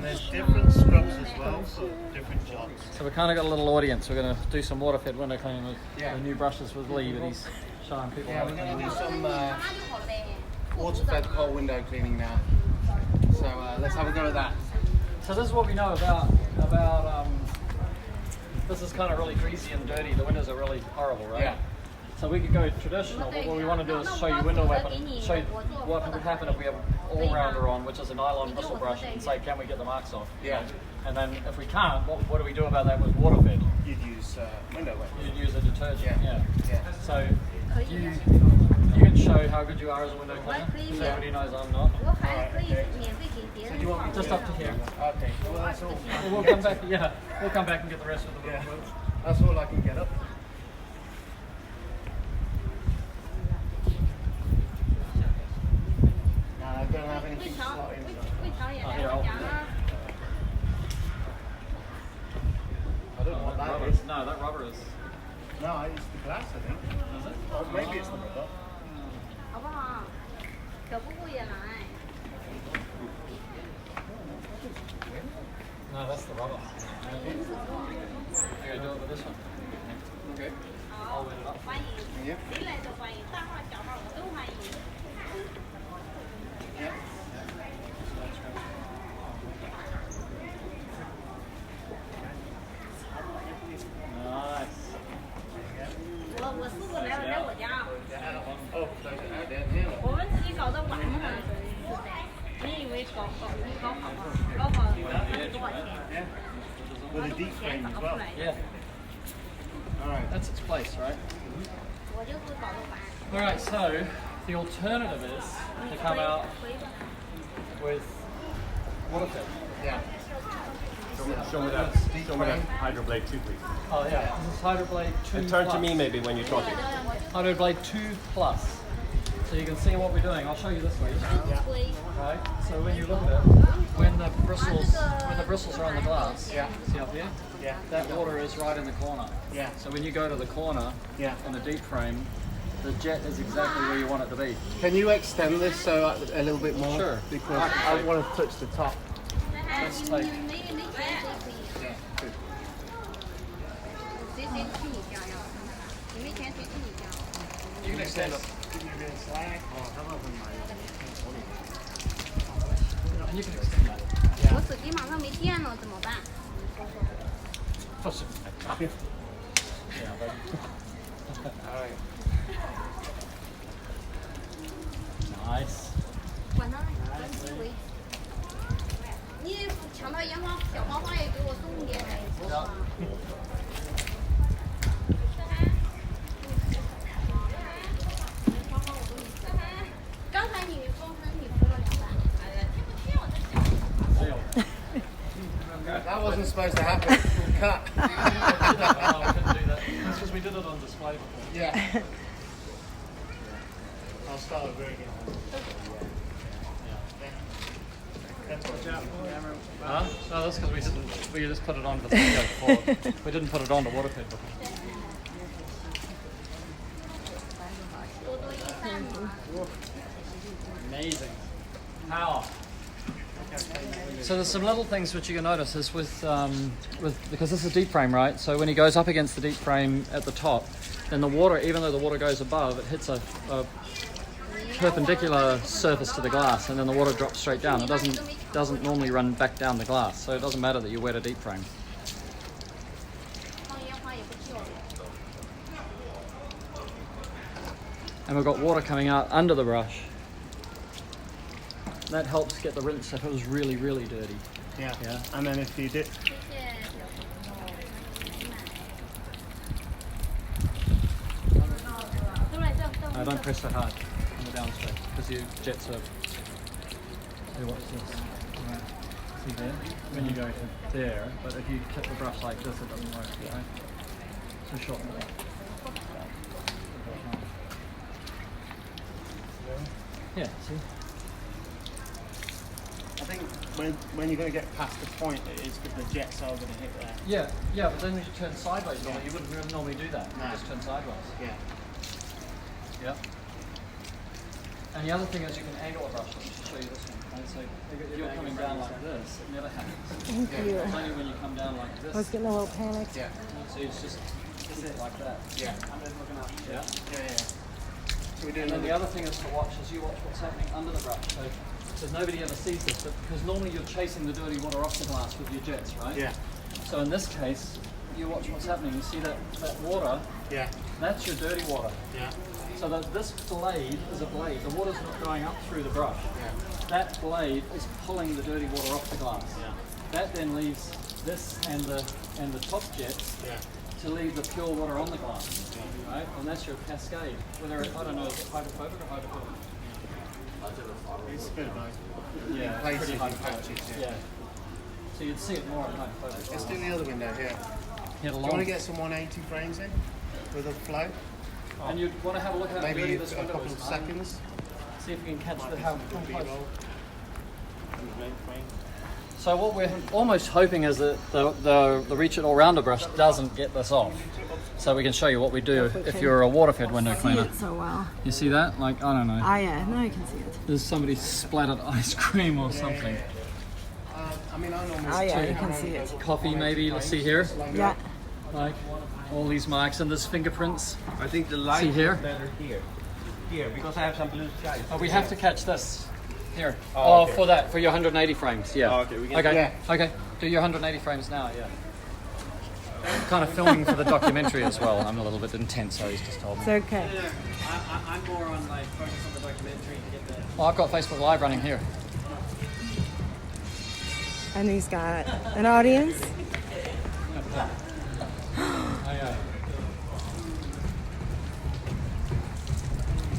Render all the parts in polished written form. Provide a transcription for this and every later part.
there's different scrubs as well for different jobs. So we kind of got a little audience. We're going to do some water-fed window cleaning with the new brushes with Lee, but he's showing people. Yeah, we're going to do some water-fed cold window cleaning now. So let's have a go at that. So this is what we know about this is kind of really greasy and dirty. The windows are really horrible, right? Yeah. So we could go traditional, but what we want to do is show you window wrap and show you what would happen if we have all-rounder on, which is a nylon bristle brush, and say, can we get the marks off? Yeah. And then if we can't, what do we do about that with water fed? You'd use window wet. You'd use a detergent, yeah. So you can show how good you are as a window cleaner, so everybody knows I'm not. So do you want me Just up to here. Okay. Well, that's all. We'll come back, we'll come back and get the rest of the Yeah. That's all I can get up. I don't have anything to slot in. I don't know what that is. No, that rubber is. No, it's the glass, I think. Is it? Or maybe it's the rubber. No, that's the rubber. Okay, do it with this one. Okay. I'll wet it up. Yeah. Yeah. Nice. Oh, those are out there. Yeah. With a deep frame as well. Yeah. Alright. That's its place, right? Alright, so the alternative is to come out with water fed. Yeah. Show me that Hydroblade 2, please. Oh yeah, this is Hydroblade 2 And turn Plus. to me maybe when you're talking. Hydroblade 2 Plus. So you can see what we're doing. I'll show you this way. Right? So when you look at it, when the bristles are on the glass, see up here? Yeah. That water is right in the corner. Yeah. So when you go to the corner in the deep frame, the jet is exactly where you want it to be. Can you extend this so a little bit more? Sure. Because I want to touch the top. Let's take. Yeah. Good. You can extend it. And you can extend that. Yeah, but Alright. nice. That wasn't supposed to happen. Cut. No, we couldn't do that. That's because we did it on display before. Yeah. I'll start over again. Huh? No, that's because we just put it on the video before. We didn't put it on the water pit before. Amazing. Power. So there's some little things which you can notice is with because this is a deep frame, right? So when he goes up against the deep frame at the top, then the water, even though the water goes above, it hits a perpendicular surface to the glass, and then the water drops straight down. It doesn't normally run back down the glass, so it doesn't matter that you wet a deep frame. And we've got water coming out under the brush. That helps get the rinse if it was really, really dirty. Yeah. Yeah. And then if you did. No, don't press so hard on the downstroke because your jets are. See what's this? Right. See there? When you go to there, but if you tip the brush like this, it doesn't work, right? So shorten it up. Yeah, see? I think when you're going to get past the point, it is because the jets are going to hit there. Yeah, but then you should turn sideways normally. You wouldn't normally do that. You just turn sideways. Yeah. Yeah. And the other thing is you can angle a brush. Let me just show you this one. Right? So if you're coming down like this, it never happens. Thank you. It's only when you come down like I was this. getting a little panicked. Yeah. So it's just sit like that. Yeah. Yeah. Yeah. So we're doing And then the other thing is to watch is you watch what's happening under the brush. So nobody ever sees this, but because normally you're chasing the dirty water off the glass with your jets, right? Yeah. So in this case, you watch what's happening. You see that water, Yeah. that's your dirty water. Yeah. So that this blade is a blade. The water's not going up through the brush. Yeah. That blade is pulling the dirty water off the glass. Yeah. That then leaves this and the top jets Yeah. to leave the pure water on the glass, right? And that's your cascade. Whether I don't know, is it hydrophobic or hydrophobic? It's a bit of both. Yeah, Places pretty and hydrophobic. patches, Yeah. So you'd see it more in hydrophobic. Let's do the other window here. Hit Do you want to get some 180 frames in with a flow? And you'd want to have a look at how Maybe dirty a this window couple is, of right? seconds. See if you can catch the how close. B-roll. So what we're almost hoping is that the Reach It All Rounder brush doesn't get this off. So we can show you what we do if you're a water-fed window See cleaner. it so well. You see that? Like, I don't know. Ah, yeah. Now you can see it. There's somebody splattered ice cream or something. I mean, I normally Ah, yeah, you can see it. Coffee maybe, let's see here. Yeah. Like, all these marks and there's fingerprints. I think the light See here? is better here. Here, because I have some blue skies. Oh, we have to catch this. Here. Oh, Oh, okay. for that, for your 180 frames, yeah. Oh, okay, we can- okay. Yeah. Okay, do your 180 frames now, yeah. I'm kind of filming for the documentary as well. I'm a little bit intense, so he's just told me. It's okay. I'm more on like focus on the documentary to get that. Oh, I've got Facebook Live running here. And he's got an audience.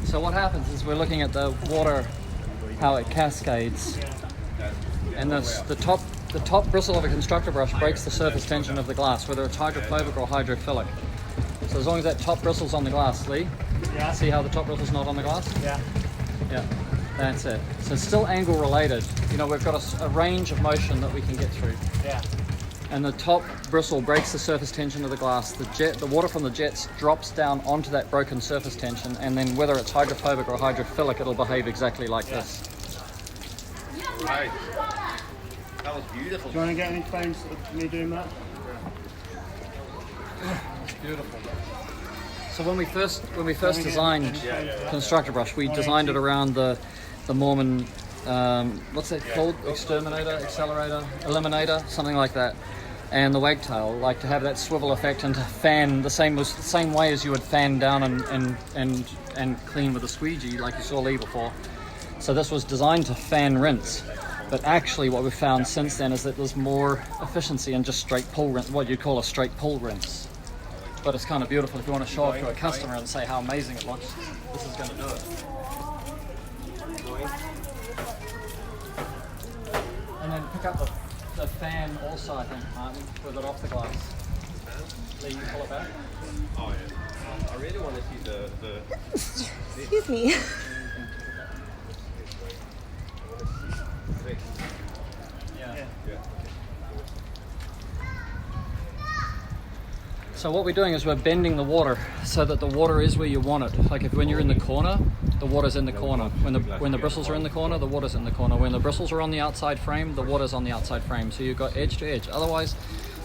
So what happens is we're looking at the water, how it cascades, and the top bristle of a constructor brush breaks the surface tension of the glass, whether it's hydrophobic or hydrophilic. So as long as that top bristle's on the glass, Lee, Yeah. see how the top bristle's not on the glass? Yeah. Yeah, that's it. So it's still angle related. You know, we've got a range of motion that we can get through. Yeah. And the top bristle breaks the surface tension of the glass. The water from the jets drops down onto that broken surface tension, and then whether it's hydrophobic or hydrophilic, it'll behave exactly like this. Right. That was beautiful. Do you want to get any frames of me doing that? It's beautiful. So when we first designed Constructor Brush, we designed it around the Mormon, what's that called? Exterminator, accelerator, eliminator, something like that. And the wagtail, like to have that swivel effect and to fan the same way as you would fan down and clean with a squeegee, like you saw Lee before. So this was designed to fan rinse. But actually what we've found since then is that there's more efficiency in just straight pull rinse, what you'd call a straight pull rinse. But it's kind of beautiful if you want to show off to a customer and say how amazing it looks. This is going to do it. And then pick up the fan also, I think, Martin, with it off the glass. Lee, you pull it back. Oh yeah. I really want to see the Excuse me. Yeah. So what we're doing is we're bending the water so that the water is where you want it. Like when you're in the corner, the water's in the corner. When the bristles are in the corner, the water's in the corner. When the bristles are on the outside frame, the water's on the outside frame. So you've got edge to edge. Otherwise,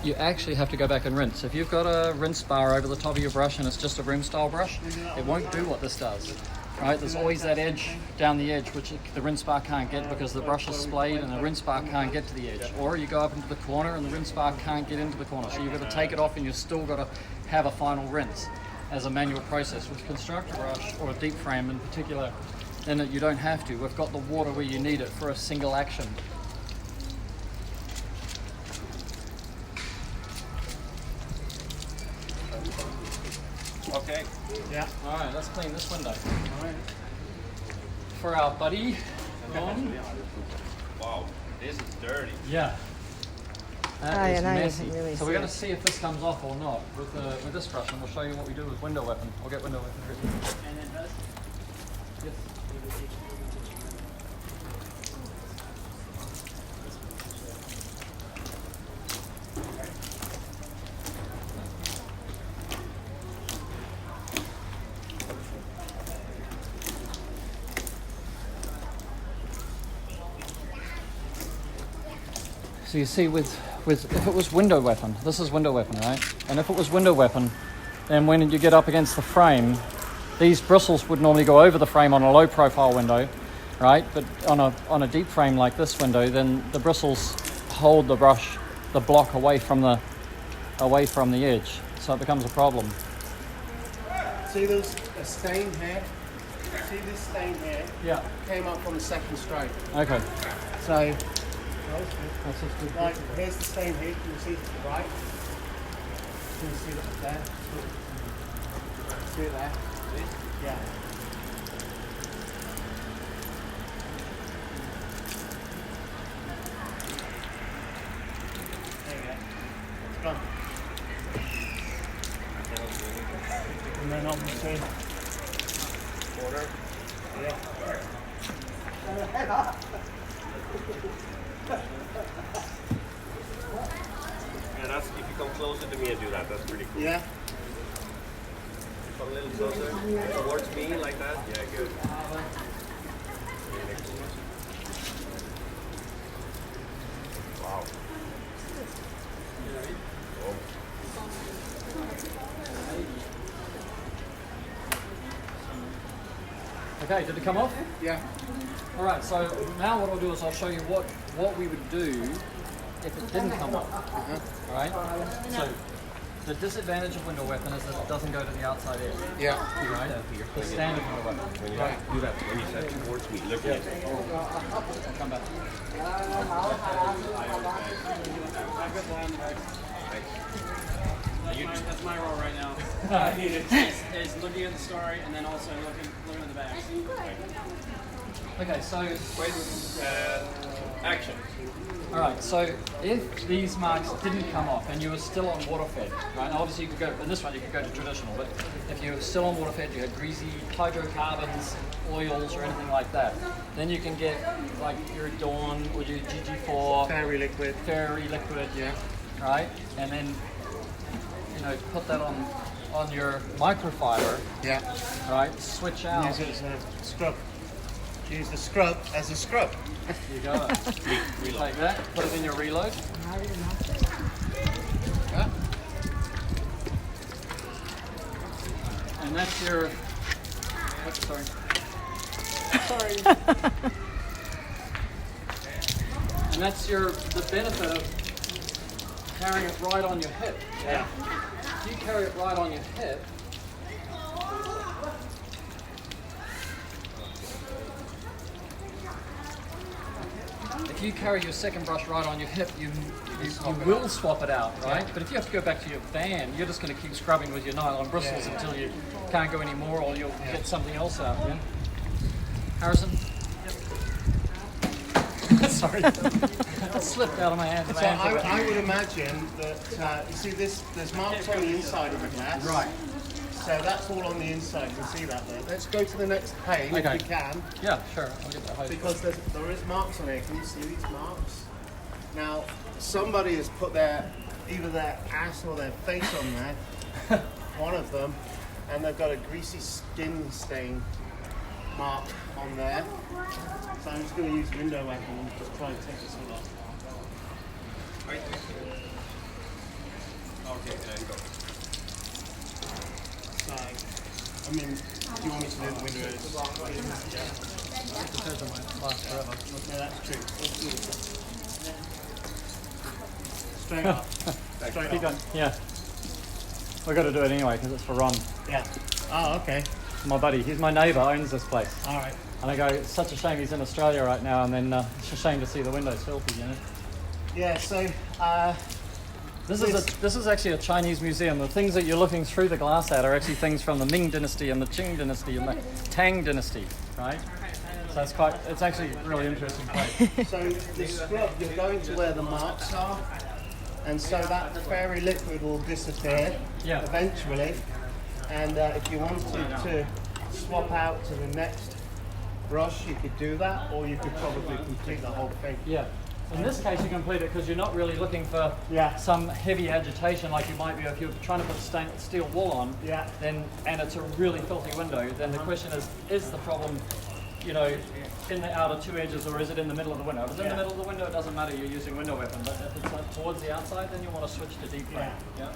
you actually have to go back and rinse. If you've got a rinse bar over the top of your brush and it's just a broom style brush, it won't do what this does. Right? There's always that edge down the edge which the rinse bar can't get because the brush is splayed and the rinse bar can't get to the edge. Or you go up into the corner and the rinse bar can't get into the corner. So you've got to take it off and you've still got to have a final rinse as a manual process. With constructor brush or a deep frame in particular, then you don't have to. We've got the water where you need it for a single action. Okay. Yeah. All right, let's clean this window. All right. For our buddy. Wow. This is dirty. Yeah. That Ah, is yeah, now you messy. can really So see we're going it. to see if this comes off or not with this brush, and we'll show you what we do with window weapon. I'll get window weapon ready. Yes. So you see with if it was window weapon, this is window weapon, right? And if it was window weapon, then when you get up against the frame, these bristles would normally go over the frame on a low profile window, right? But on a deep frame like this window, then the bristles hold the brush, the block away from the edge, so it becomes a problem. See there's a stain here? See this stain here? Yeah. Came up from the second stroke. Okay. So, That's just good. like, here's the stain here. Can you see it to the right? Can you see it there? See it there? Yeah. There you go. It's gone. And then obviously, Order. yeah. Yeah, that's if you come closer to me and do that. That's pretty cool. Yeah. Come a little closer towards me like that. Yeah, good. Wow. Okay, did it come off? Yeah. All right, so now what I'll do is I'll show you what we would do if it didn't come off. All right? So the disadvantage of window weapon is that it doesn't go to the outside edge. Yeah. Right? The standard window weapon. When you do that, when you said towards me, look at it. Come back. That's my role right now. is looking at the story and then also looking at the back. Okay, so Wait. Action. all right, so if these marks didn't come off and you were still on water fed, right? Now obviously you could go in this one you could go to traditional, but if you were still on water fed, you had greasy hydrocarbons, oils, or anything like that, then you can get like your Dawn or your GG4 Fairy liquid. fairy liquid, Yeah. right? And then put that on your microfiber, Yeah. right? Switch out. Use it as a scrub. Use the scrub as a scrub. You go. Take that, put it in your reload. Yeah. And that's your. Oops, sorry. And that's the benefit of carrying it right on your hip. Yeah. If you carry it right on your hip, if you carry your second brush right on your hip, you will swap it out, right? But if you have to go back to your van, you're just going to keep scrubbing with your nylon bristles until you can't go anymore, or you'll get something else out. Yeah. Harrison. Sorry, that slipped out of my hand. So I would imagine that you see there's marks on the inside of the glass. Right. So that's all on the inside. You can see that there. Let's go to the next pane if we can, Yeah, sure. I'll get that hose. because there is marks on here. Can you see these marks? Now somebody has put either their ass or their face on there, one of them, and they've got a greasy skin stain mark on there. So I'm just going to use window weapon and just try and take this all off. Okay, and go. So, I mean, do you want me to do the windows? Those might last forever. Yeah, that's true. Let's do this. Straight up. Straight Keep up. going. Yeah. We've got to do it anyway because it's for Ron. Yeah. Oh, okay. My buddy, he's my neighbour, owns this place. All right. And I go, it's such a shame he's in Australia right now, and then it's a shame to see the windows filthy, you know. Yeah, so, This is actually a Chinese museum. The things that you're looking through the glass at are actually things from the Ming Dynasty and the Qing Dynasty and the Tang Dynasty, right? So it's actually a really interesting place. so the scrub, you're going to where the marks are, and so that fairy liquid will disappear eventually. And if you wanted to swap out to the next brush, you could do that, or you could probably complete the whole thing. Yeah. In this case, you complete it because you're not really looking for some heavy agitation like you might be if you're trying to put steel wool on. Yeah. And it's a really filthy window. Then the question is the problem you know, in the outer two edges, or is it in the middle of the window? If it's in the middle of the window, it doesn't matter, you're using window weapon, but if it's like towards the outside, then you want to switch to deep frame. Yeah.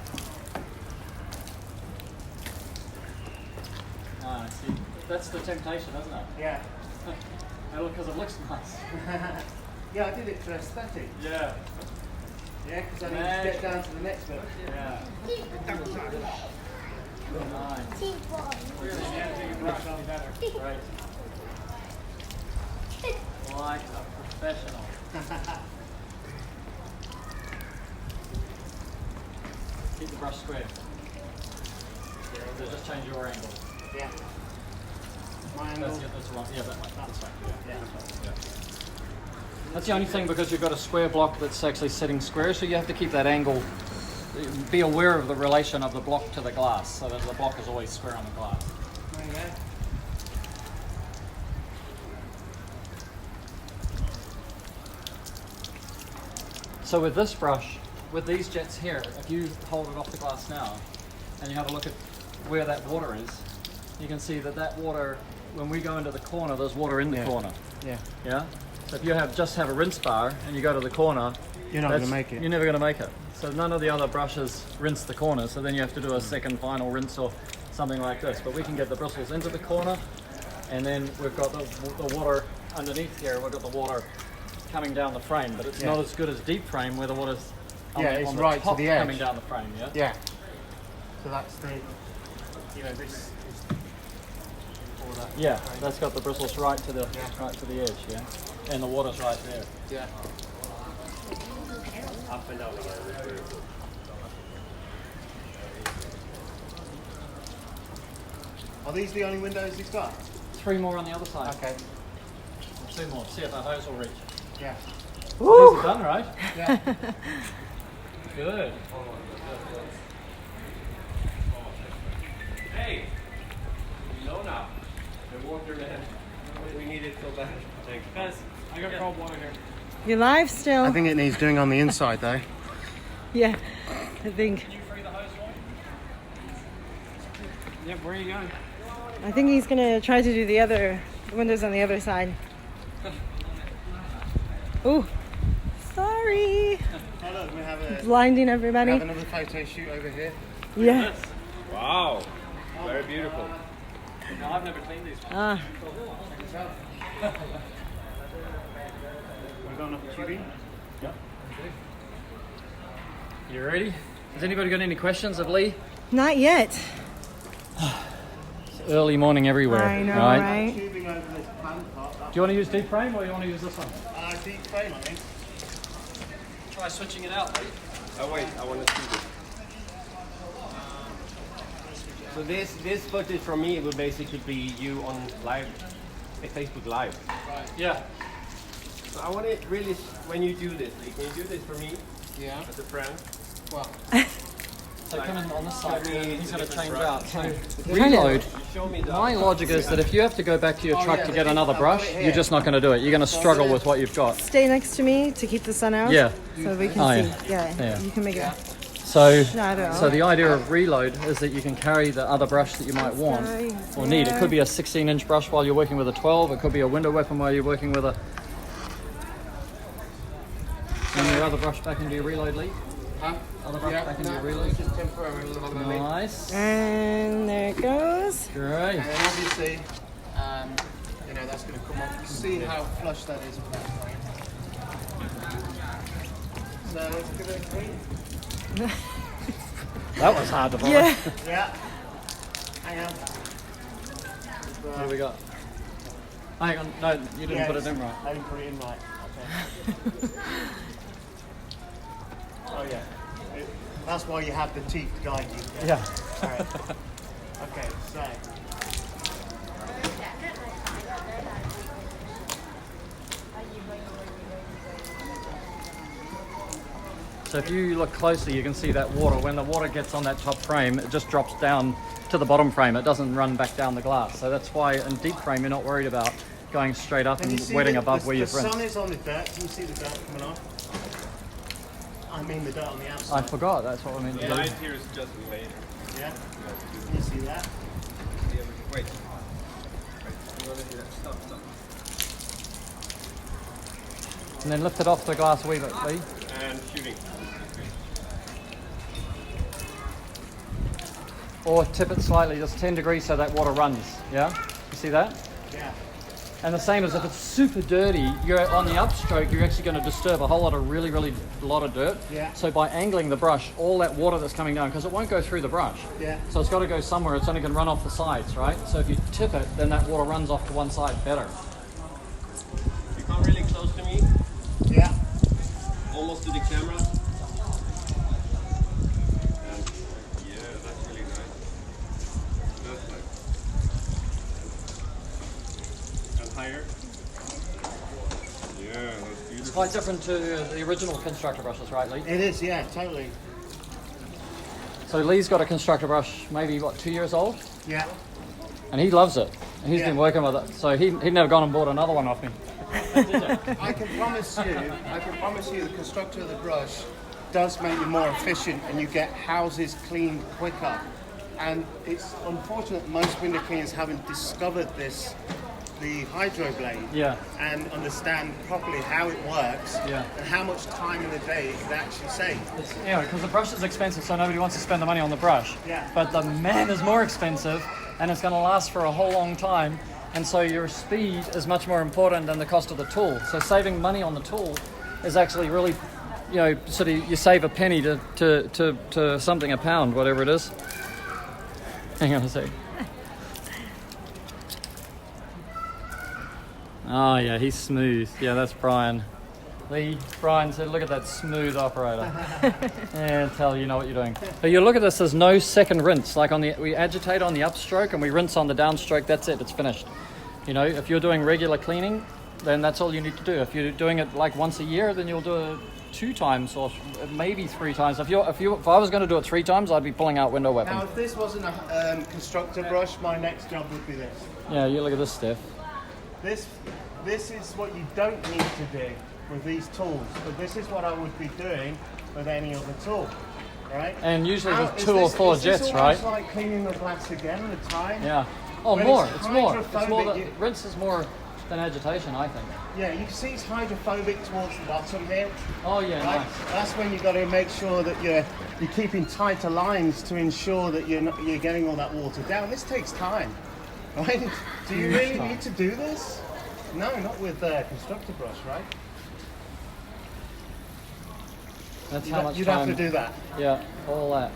Ah, see, that's the temptation, isn't it? Yeah. Because it looks nice. Yeah, I did it for aesthetic. Yeah. Yeah, because I need to get down to the next bit. Yeah. Nice. Great. Like a professional. Keep the brush square. So just change your angle. Yeah. My angle. That's right. Yeah, that's right. Yeah. Yeah. That's the only thing, because you've got a square block that's actually sitting square, so you have to keep that angle. Be aware of the relation of the block to the glass, so that the block is always square on the glass. There you go. So with this brush, with these jets here, if you hold it off the glass now, and you have a look at where that water is, you can see that that water, when we go into the corner, there's water in the corner. Yeah. Yeah? So if you just have a rinse bar and you go to the corner, You're not going to make it. You're never going to make it. So none of the other brushes rinse the corner, so then you have to do a second final rinse or something like this. But we can get the bristles into the corner, and then we've got the water underneath here, we've got the water coming down the frame, but it's not as good as deep frame where the water's on it's on the right top to the edge. coming down the frame, yeah? Yeah. So that's the, this is for that. Yeah, that's got the bristles right to the edge, yeah? And the water's right there. Yeah. Up and down again. Are these the only windows he's got? 3 more on the other side. Okay. 2 more. See if the hose will reach. Yeah. These are done, right? Yeah. Good. Hey! You know now. The water man. We need it so bad. Thanks. Guys, I got cold water here. You're live still. I think it needs doing on the inside though. Yeah, I think. Can you free the hose for me? Yep, where are you going? I think he's gonna try to do the windows on the other side. Oh, sorry. Oh look, we have a Blinding everybody. another photo shoot over here. Yeah. Wow. Very beautiful. No, I've never cleaned these ones. Ah, We're going up the tubing. Yep. You ready? Has anybody got any questions of Lee? not yet. It's early morning everywhere. I know, right? right? Tubing over this plant pot. Do you want to use deep frame or you want to use this one? Deep frame, I think. Try switching it out, Lee. Oh wait, I want to see this. So this footage from me will basically be you on live, Facebook Live. Yeah. So I want it really, when you do this, can you do this for me Yeah. as a friend? Well, So come in on this side. Show me He's the going to change different out. So Kind of. reload. You show me the. My logic is that if you have to go back to your truck yeah, to but get another I've got brush, it here. you're just not going to do it. You're going to struggle with what you've got. Stay next to me to keep the sun out. Yeah. So we can Oh, see. yeah. Yeah. Yeah. You can make it. So, No, I don't know. so the idea of reload is that you can carry the other brush that you might want or need. It could be a 16-inch brush while you're working with a 12. It could be a window weapon while you're working with a. And your other brush back into your reload, Lee. huh? Other brush back into your reload. It's just temporary. Nice. And there it goes. Great. And then obviously, that's going to come off. You can see how flush that is with that frame. So let's give it a clean. That was hard to follow. Yeah. Yeah. Hang on. What do we got? Hang on. No, you didn't put it in right. I didn't put it in right. Okay. Oh yeah. That's why you have the teeth to guide you. Yeah. All right. Okay. So. So if you look closely, you can see that water. When the water gets on that top frame, it just drops down to the bottom frame. It doesn't run back down the glass. So that's why in deep frame, you're not worried about going straight up Can you and see wetting the, above the, where you've the sun rinsed. is on the dirt. Can you see the dirt coming off? I mean the dirt on the I outside. forgot, that's what I meant to The do. light here is just later. Yeah. Can you see that? Wait. You want to do that? Stop. And then lift it off the glass a wee bit, Lee. And shooting. Or tip it slightly, just 10 degrees so that water runs. Yeah? You see that? Yeah. And the same as if it's super dirty, you're on the upstroke, you're actually going to disturb a whole lot of really lot of dirt. Yeah. So by angling the brush, all that water that's coming down, because it won't go through the brush. Yeah. So it's got to go somewhere, it's only going to run off the sides, right? So if you tip it, then that water runs off to one side better. You come really close to me, Yeah. almost to the camera. And yeah, that's really nice. Perfect. And higher. Yeah, that's It's beautiful. quite different to the original constructor brushes, right, Lee? It is, yeah, totally. So Lee's got a constructor brush, maybe, what, 2 years old? Yeah. And he loves it. And he's Yeah. been working with it. So he'd never gone and bought another one off me. I can promise you the constructor of the brush does make you more efficient and you get houses cleaned quicker. And it's unfortunate most window cleaners haven't discovered this, the hydro blade, Yeah. and understand properly how it works Yeah. and how much time in the day it could actually save. It's, yeah, because the brush is expensive, so nobody wants to spend the money on the brush. Yeah. But the man is more expensive, and it's going to last for a whole long time. And so your speed is much more important than the cost of the tool. So saving money on the tool is actually really, you know, sort of you save a penny to something a pound, whatever it is. Hang on a sec. Oh yeah, he's smooth. Yeah, that's Brian. Brian said, look at that smooth operator. And tell you know what you're doing. But you look at this, there's no second rinse. Like we agitate on the upstroke and we rinse on the downstroke, that's it, it's finished. You know, if you're doing regular cleaning, then that's all you need to do. If you're doing it like once a year, then you'll do it 2 times or maybe 3 times. If I was going to do it 3 times, I'd be pulling out window weapon. Now, if this wasn't a constructor brush, my next job would be this. Yeah, you look at this stuff. This is what you don't need to do with these tools, but this is what I would be doing with any other tool, right? And usually Now, with is 2 or this- 4 is this jets, almost right? like cleaning the glass again with time? Yeah. Oh, When more. it's It's more. It's more. hydrophobic, Rinse is more than agitation, I think. Yeah, you can see it's hydrophobic towards the bottom here. Oh yeah, Right? nice. That's when you've got to make sure that you're keeping tighter lines to ensure that you're getting all that water down. This takes time, right? Do you really need to do this? No, not with constructor brush, right? That's how much You'd time. have to do that, Yeah, all that.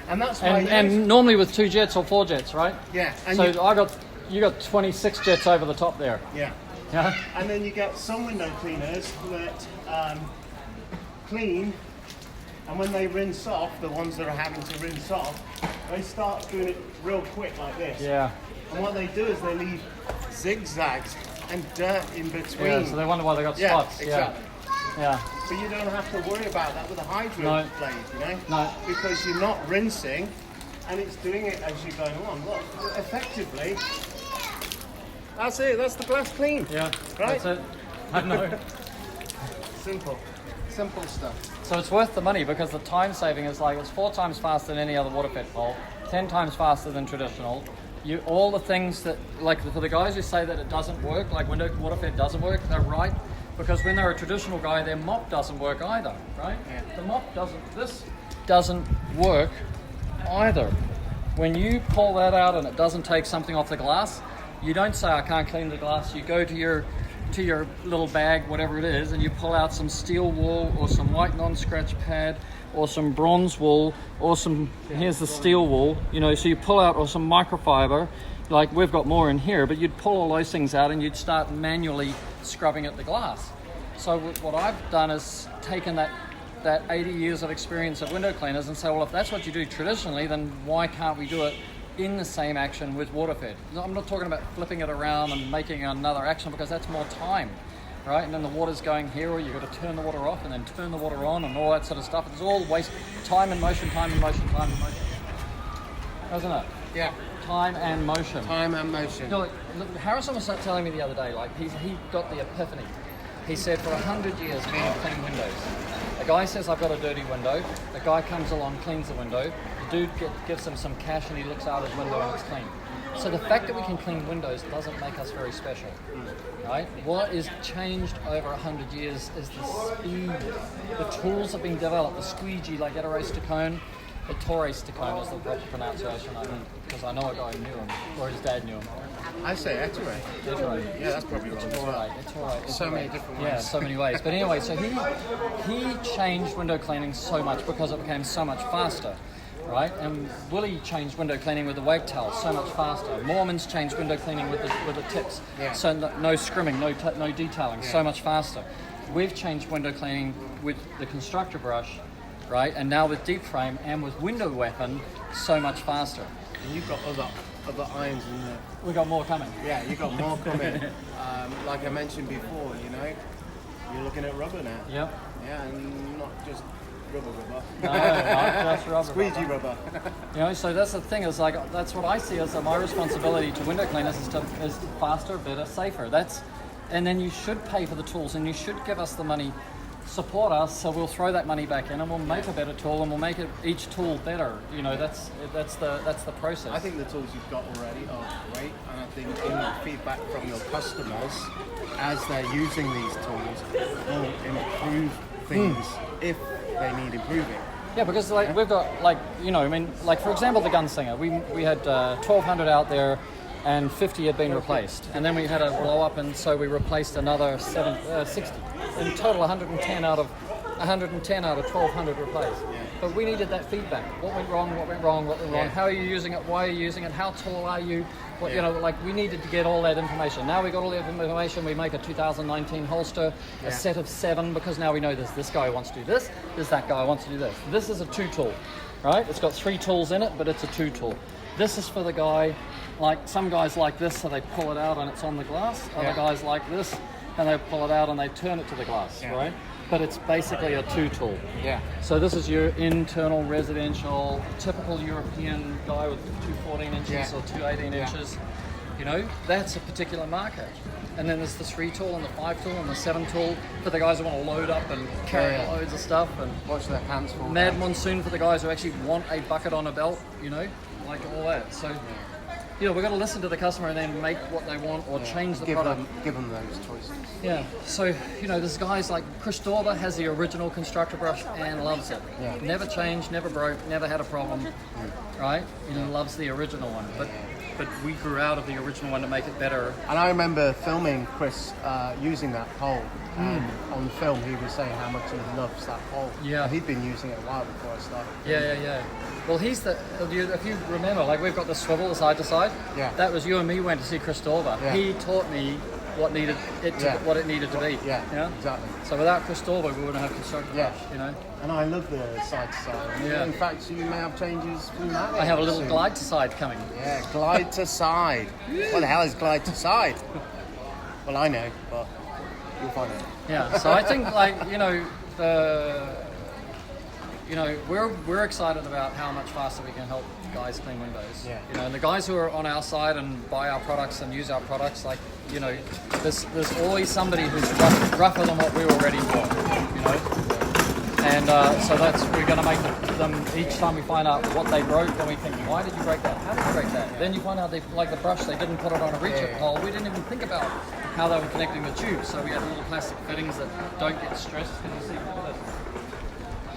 and that's why. And normally with 2 jets or 4 jets, right? yeah, and So you got 26 jets over the top there. yeah. Yeah. And then you get some window cleaners that clean, and when they rinse off, the ones that are having to rinse off, they start doing it real quick like this. Yeah. And what they do is they leave zigzags and dirt in between. Yeah. So they wonder why they got Yeah, spots. exactly. Yeah. But you don't have to worry about that with a hydro No. blade, you know? No. Because you're not rinsing, and it's doing it as you're going along. Look, effectively, that's it. That's the glass clean. Yeah. Right? That's it. I know. Simple stuff. So it's worth the money because the time saving is like it's 4 times faster than any other water fed pole, 10 times faster than traditional. All the things that, like for the guys who say that it doesn't work, like window water fed doesn't work, they're right. Because when they're a traditional guy, their mop doesn't work either, right? Yeah. The mop this doesn't work either. When you pull that out and it doesn't take something off the glass, you don't say I can't clean the glass. You go to your little bag, whatever it is, and you pull out some steel wool or some white non-scratch pad or some bronze wool or here's the steel wool, you know, so you pull out, or some microfiber, like we've got more in here, but you'd pull all those things out and you'd start manually scrubbing at the glass. So what I've done is taken that 80 years of experience of window cleaners and say, well, if that's what you do traditionally, then why can't we do it in the same action with water fed? I'm not talking about flipping it around and making another action, because that's more time, right? And then the water's going here, or you've got to turn the water off and then turn the water on and all that sort of stuff. It's all waste time and motion, time and motion, time and motion. Isn't it? Yeah. Time and motion. Time and motion. You know, look, Harrison was telling me the other day, like he got the epiphany. He said for 100 years men have cleaned windows. A guy says, I've got a dirty window. The guy comes along, cleans the window. The dude gives him some cash and he looks out his window and it's clean. So the fact that we can clean windows doesn't make us very special, right? What is changed over 100 years is the speed. The tools have been developed. The squeegee, like Etorase Stacone is the proper pronunciation, I think, because I know a guy who knew him, or his dad knew him. I say Ettore. Etorase. Yeah, that's probably wrong as well. Etorase. So many different ways. Yeah, so many ways. But anyway, so he changed window cleaning so much because it became so much faster. Right, and Willie changed window cleaning with the wagtail so much faster. Mormons changed window cleaning with the tips, so no scrimming, no detailing, so much faster. We've changed window cleaning with the constructor brush, right, and now with deep frame and with window weapon, so much faster. And you've got other irons in there. We got more coming. Yeah, you've got more coming. Like I mentioned before, you know, you're looking at rubber now. Yep. Yeah, and not just rubber. No, not just rubber. Squeegee rubber. You know, so that's the thing, is like, that's what I see as my responsibility to window cleaners is faster, better, safer. And then you should pay for the tools, and you should give us the money, support us, so we'll throw that money back in and we'll make a better tool, and we'll make each tool better. You know, that's the process. I think the tools you've got already are great, and I think in the feedback from your customers as they're using these tools will improve things if they need improving. Yeah, because like we've got, like, you know, I mean, like for example, the Gunslinger, we had 1,200 out there, and 50 had been replaced, and then we had a blow up, and so we replaced another 60. In total, 110 out of 1,200 replaced. But we needed that feedback. What went wrong? What went wrong? What went wrong? How are you using it? Why are you using it? How tall are you? What, you know, like we needed to get all that information. Now we got all that information. We make a 2019 holster, a set of 7, because now we know this guy wants to do this. There's that guy wants to do this. This is a 2 tool, right? It's got 3 tools in it, but it's a 2 tool. This is for the guy, like some guys like this, so they pull it out and it's on the glass. Other guys like this, and they pull it out and they turn it to the glass, right? But it's basically a 2 tool. Yeah. So this is your internal residential, typical European guy with 2 14 inches or 2 18 inches. You know, that's a particular market. And then there's the 3 tool and the 5 tool and the 7 tool for the guys who want to load up and carry loads of stuff, and watch their hands fall Mad down. Monsoon for the guys who actually want a bucket on a belt, you know, like all that. So, you know, we've got to listen to the customer and then make what they want or change the product. Give them those choices. Yeah, so, you know, there's guys like Chris Dorber has the original constructor brush and loves it. Yeah. Never changed, never broke, never had a problem, right? He loves the original one, but we grew out of the original one to make it better. And I remember filming Chris using that pole, and on film he was saying how much he loves that pole. Yeah. And he'd been using it a while before I started. Yeah. Well, if you remember, like we've got the swivel side to side. Yeah. That was you and me went to see Chris Dorber. Yeah. He taught me what it needed to be. Yeah, exactly. So without Chris Dorber, we wouldn't have constructed brush, you know. And I love the side to side. Yeah. In fact, you may have changes from that. I have a little glide to side coming. Yeah, glide to side. What the hell is glide to side? Well, I know, but you'll find out. Yeah. So I think, like, you know, we're excited about how much faster we can help guys clean windows. Yeah. You know, and the guys who are on our side and buy our products and use our products, like, you know, there's always somebody who's rougher than what we were ready for, you know. And so we're going to make them, each time we find out what they broke, then we think, why did you break that? How did you break that? Then you find out like the brush, they didn't put it on a reach-up pole. We didn't even think about how they were connecting the tubes. So we had little plastic fittings that don't get stressed. Can you see? Look at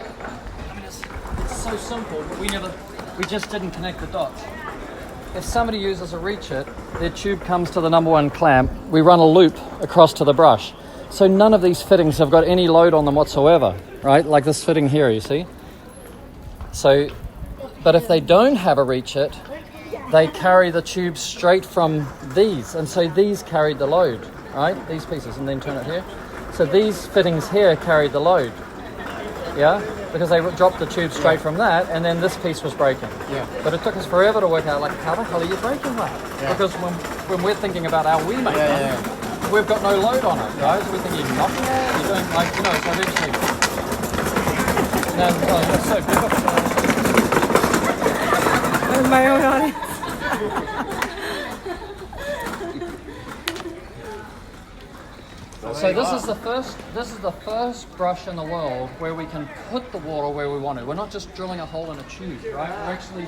this. I mean, it's so simple, but we just didn't connect the dots. If somebody uses a reach-it, their tube comes to the number 1 clamp. We run a loop across to the brush. So none of these fittings have got any load on them whatsoever, right? Like this fitting here, you see? So, but if they don't have a reach-it, they carry the tube straight from these. And so these carried the load, right? These pieces, and then turn it here. So these fittings here carried the load, yeah? Because they dropped the tube straight from that, and then this piece was breaking. Yeah. But it took us forever to work out, like, how the hell are you breaking that? Yeah. Because when we're thinking about how we make them, we've got no load on it, right? So we think you're knocking it, you're doing, like, you know, so eventually. And it's so difficult. My own audience. So this is the first brush in the world where we can put the water where we want it. We're not just drilling a hole in a tube, right? We're actually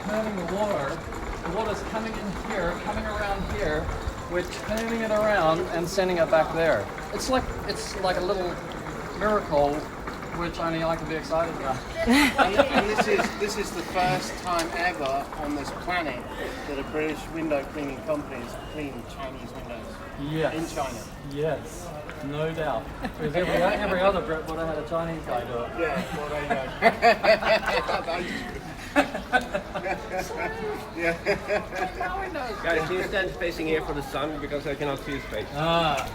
turning the water the water's coming in here, coming around here. We're turning it around and sending it back there. It's like a little miracle, which only I can be excited about. And this is the first time ever on this planet that a British window cleaning company has cleaned Chinese windows Yes. in China. Yes, no doubt. Because every other Brit would have had a Chinese guy do it. Yeah, well, there you go. Yeah. Guys, can you stand facing here for the sun because I cannot see his face? Ah,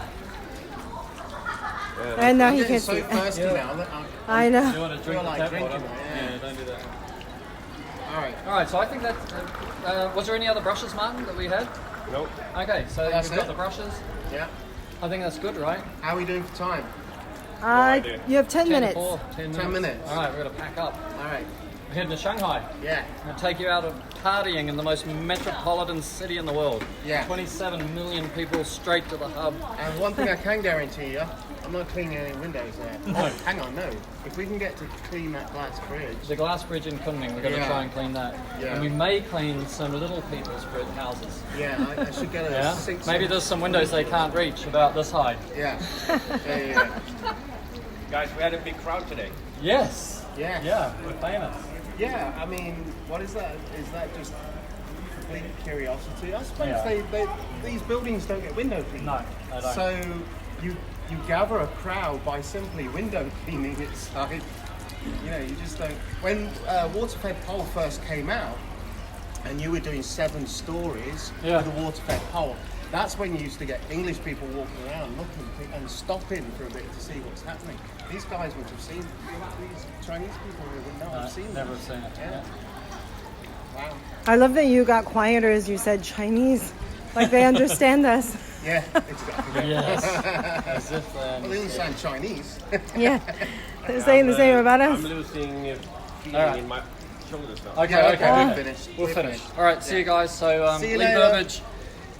I know I'm he getting can't so see. thirsty now that I you know. want to drink feel the like tap drinking water? it, yeah. Yeah, don't do that. all right. All right, so I think that. Was there any other brushes, Martin, that we had? Nope. Okay, so That's we've got it? the brushes. Yeah. I think that's good, right? How are we doing for time? idea. You have 10 minutes. 10 10 minutes. All right, we're going to pack up. All right. We're heading to Shanghai. Yeah. I'll take you out of partying in the most metropolitan city in the world. Yeah. 27 million people straight to the hub. And one thing I can guarantee you, I'm not cleaning any windows there. No. Oh, hang on, no. If we can get to clean that glass bridge, The glass bridge in Kunming, we're going to Yeah. try and clean that. Yeah. And we may clean some little people's houses. yeah, I should get a Yeah? sink. Maybe there's some windows they can't reach about this high. Yeah. Yeah. Guys, we had a big crowd today. Yes. Yeah. Yeah, we're famous. Yeah, I mean, what is that? Is that just complete curiosity? I suppose Yeah. these buildings don't get window cleaned. No, they don't. So you gather a crowd by simply window cleaning inside. You know, you just don't. When water-fed pole first came out, and you were doing 7 stories Yeah. with a water-fed pole, that's when you used to get English people walking around looking and stopping for a bit to see what's happening. These guys would have seen, these Chinese people would not have seen Never this. seen it. Yeah. Wow. I love that you got quieter as you said Chinese. Like they understand us. Yeah, exactly. Yes. As if Well, they understand Chinese. Yeah. They're saying the same about us. I'm losing feeling Alright. in my shoulders now. Okay, Yeah, okay. we're finished. We'll We're finish. finished. All right, see you guys. So See you Lee later. Burbidge,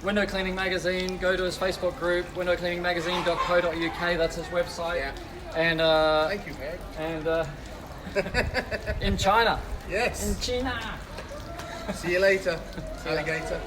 Window Cleaning Magazine. Go to his Facebook group, windowcleaningmagazine.co.uk. That's his website. Yeah. And Thank you, Greg. and in China. Yes. China. See you later, alligator.